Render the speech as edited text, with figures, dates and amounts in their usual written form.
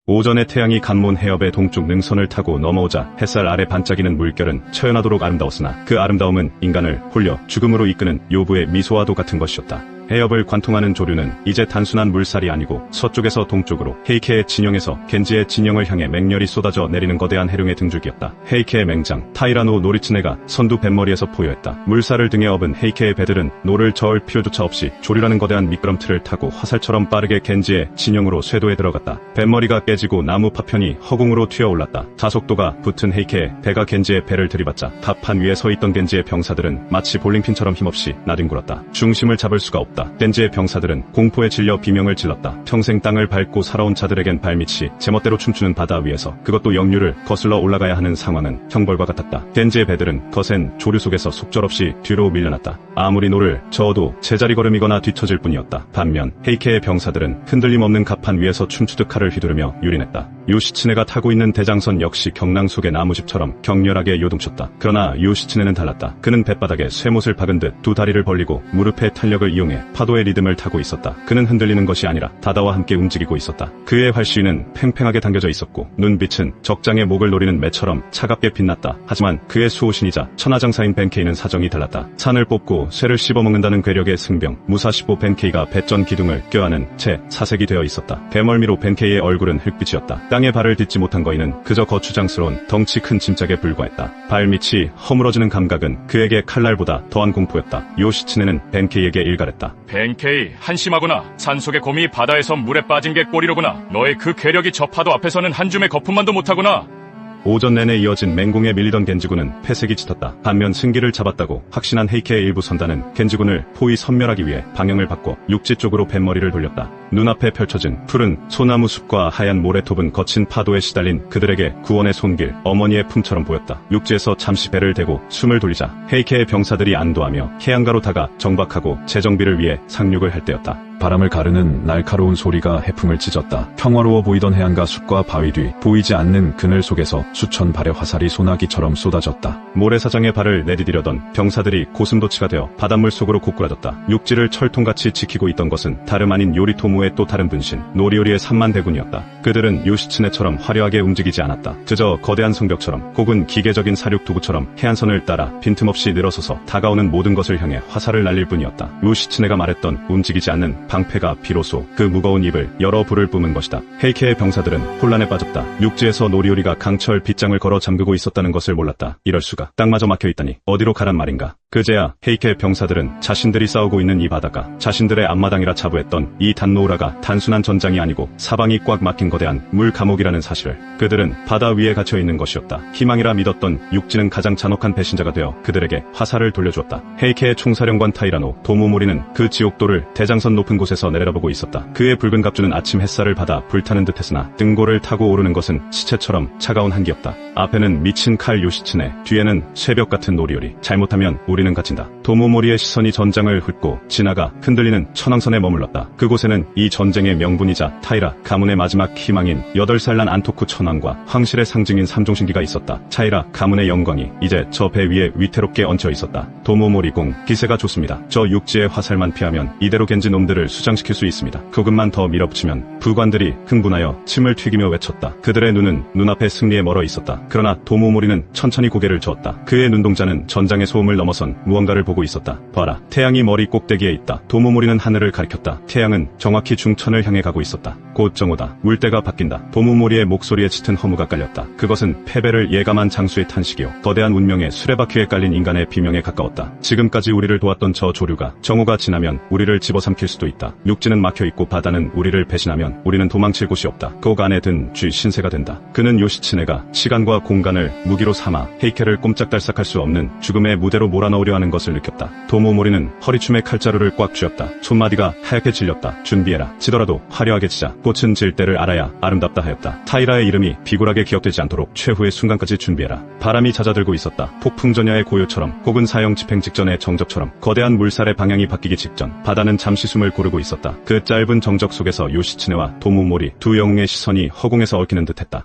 오전에 태양이 간몬 해협의 동쪽 능선을 타고 넘어오자 햇살 아래 반짝이는 물결은 처연하도록 아름다웠으나 그 아름다움은 인간을 홀려 죽음으로 이끄는 요부의 미소와도 같은 것이었다. 해협을 관통하는 조류는 이제 단순한 물살이 아니고 서쪽에서 동쪽으로 헤이케의 진영에서 겐지의 진영을 향해 맹렬히 쏟아져 내리는 거대한 해룡의 등줄기였다. 헤이케의 맹장 타이라노 노리츠네가 선두 뱃머리에서 포효했다. 물살을 등에 업은 헤이케의 배들은 노를 저을 필요조차 없이 조류라는 거대한 미끄럼틀을 타고 화살처럼 빠르게 겐지의 진영으로 쇄도에 들어갔다. 뱃머리가 깨지고 나무 파편이 허공으로 튀어올랐다. 자속도가 붙은 헤이케의 배가 겐지의 배를 들이받자 갑판 위에 서 있던 겐지의 병사들은 마치 볼링핀처럼 힘없이 나뒹굴었다. 중심을 잡을 수가 없다. 겐지의 병사들은 공포에 질려 비명을 질렀다. 평생 땅을 밟고 살아온 자들에겐 발밑이 제멋대로 춤추는 바다 위에서 그것도 역류를 거슬러 올라가야 하는 상황은 형벌과 같았다. 겐지의 배들은 거센 조류 속에서 속절없이 뒤로 밀려났다. 아무리 노를 저어도 제자리 걸음이거나 뒤처질 뿐이었다. 반면 헤이케의 병사들은 흔들림 없는 갑판 위에서 춤추듯 칼을 휘두르며 유린했다. 요시츠네가 타고 있는 대장선 역시 경랑 속의 나무집처럼 격렬하게 요동쳤다. 그러나 요시츠네는 달랐다. 그는 뱃바닥에 쇠못을 박은 듯 두 다리를 벌리고 무릎의 탄력을 이용해 파도의 리듬을 타고 있었다. 그는 흔들리는 것이 아니라 바다와 함께 움직이고 있었다. 그의 활시위는 팽팽하게 당겨져 있었고 눈빛은 적장의 목을 노리는 매처럼 차갑게 빛났다. 하지만 그의 수호신이자 천하장사인 벤케이는 사정이 달랐다. 산을 뽑고 쇠를 씹어먹는다는 괴력의 승병 무사시보 벤케이가 배전 기둥을 껴안은 채 사색이 되어 있었다. 배멀미로 벤케이의 얼굴은 흙빛이었다. 땅에 발을 딛지 못한 거인은 그저 거추장스러운 덩치 큰 짐짝에 불과했다. 발밑이 허물어지는 감각은 그에게 칼날보다 더한 공포였다. 요시츠네는 벤케이에게 일갈했다. 벤케이, 한심하구나. 산속의 곰이 바다에서 물에 빠진 게 꼴이로구나. 너의 그 괴력이 저 파도 앞에서는 한 줌의 거품만도 못하구나. 오전 내내 이어진 맹공에 밀리던 겐지군은 패색이 짙었다. 반면 승기를 잡았다고 확신한 헤이케의 일부 선단은 겐지군을 포위 섬멸하기 위해 방향을 바꿔 육지 쪽으로 뱃머리를 돌렸다. 눈앞에 펼쳐진 푸른 소나무 숲과 하얀 모래톱은 거친 파도에 시달린 그들에게 구원의 손길, 어머니의 품처럼 보였다. 육지에서 잠시 배를 대고 숨을 돌리자 헤이케의 병사들이 안도하며 해안가로 다가 정박하고 재정비를 위해 상륙을 할 때였다. 바람을 가르는 날카로운 소리가 해풍을 찢었다. 평화로워 보이던 해안가 숲과 바위 뒤 보이지 않는 그늘 속에서 수천 발의 화살이 소나기처럼 쏟아졌다. 모래사장에 발을 내디디려던 병사들이 고슴도치가 되어 바닷물 속으로 고꾸라졌다. 육지를 철통같이 지키고 있던 것은 다름 아닌 요리토무의 또 다른 분신 노리오리의 3만 대군이었다. 그들은 요시츠네처럼 화려하게 움직이지 않았다. 그저 거대한 성벽처럼 혹은 기계적인 사륙 도구처럼 해안선을 따라 빈틈없이 늘어서서 다가오는 모든 것을 향해 화살을 날릴 뿐이었다. 요시츠네가 말했던 움직이지 않는 방패가 비로소 그 무거운 입을 열어 불을 뿜은 것이다. 헤이케의 병사들은 혼란에 빠졌다. 육지에서 노리오리가 강철 빗장을 걸어 잠그고 있었다는 것을 몰랐다. 이럴 수가. 땅마저 막혀있다니 어디로 가란 말인가. 그제야 헤이케의 병사들은 자신들이 싸우고 있는 이 바다가 자신들의 앞마당이라 자부했던 이 단노우라가 단순한 전장이 아니고 사방이 꽉 막힌 거대한 물 감옥이라는 사실을 그들은 바다 위에 갇혀있는 것이었다. 희망이라 믿었던 육지는 가장 잔혹한 배신자가 되어 그들에게 화살을 돌려주었다. 헤이케의 총사령관 타이라노 도모모리는 그 지옥도를 대장선 높은 곳에서 내려다보고 있었다. 그의 붉은 갑주는 아침 햇살을 받아 불타는 듯했으나 등골을 타고 오르는 것은 시체처럼 차가운 한기였다. 앞에는 미친 칼 요시츠네, 뒤에는 쇠벽 같은 노리오리. 잘못하면 우리는 갇힌다. 도모모리의 시선이 전장을 훑고 지나가 흔들리는 천왕선에 머물렀다. 그곳에는 이 전쟁의 명분이자 타이라 가문의 마지막 희망인 8살 난 안토쿠 천왕과 황실의 상징인 삼종신기가 있었다. 타이라 가문의 영광이 이제 저 배 위에 위태롭게 얹혀 있었다. 도모모리 공, 기세가 좋습니다. 저 육지의 화살만 피하면 이대로 겐지 놈들을 수장시킬 수 있습니다. 조금만 더 밀어붙이면. 부관들이 흥분하여 침을 튀기며 외쳤다. 그들의 눈은 눈앞의 승리에 멀어 있었다. 그러나 도모모리는 천천히 고개를 저었다. 그의 눈동자는 전장의 소음을 넘어선 무언가를 보고 있었다. 봐라, 태양이 머리 꼭대기에 있다. 도모모리는 하늘을 가리켰다. 태양은 정확히 중천을 향해 가고 있었다. 곧 정오다. 물때가 바뀐다. 도모모리의 목소리에 짙은 허무가 깔렸다. 그것은 패배를 예감한 장수의 탄식이요, 거대한 운명의 수레바퀴에 깔린 인간의 비명에 가까웠다. 지금까지 우리를 도왔던 저 조류가 정오가 지나면 우리를 집어삼킬 수도 있다. 육지는 막혀있고 바다는 우리를 배신하면 우리는 도망칠 곳이 없다. 그 안에 든 쥐 신세가 된다. 그는 요시츠네가 시간과 공간을 무기로 삼아 헤이케를 꼼짝달싹할 수 없는 죽음의 무대로 몰아넣으려 하는 것을 느꼈다. 도모모리는 허리춤에 칼자루를 꽉 쥐었다. 손마디가 하얗게 질렸다. 준비해라. 지더라도 화려하게 치자. 꽃은 질 때를 알아야 아름답다 하였다. 타이라의 이름이 비굴하게 기억되지 않도록 최후의 순간까지 준비해라. 바람이 잦아들고 있었다. 폭풍전야의 고요처럼 혹은 사형 집행 직전의 정적처럼 거대한 물살의 방향이 바뀌기 직전 바다는 잠시 숨을 고르고 있었다. 그 짧은 정적 속에서 요시츠네와 도모모리 두 영웅의 시선이 허공에서 얽히는 듯했다.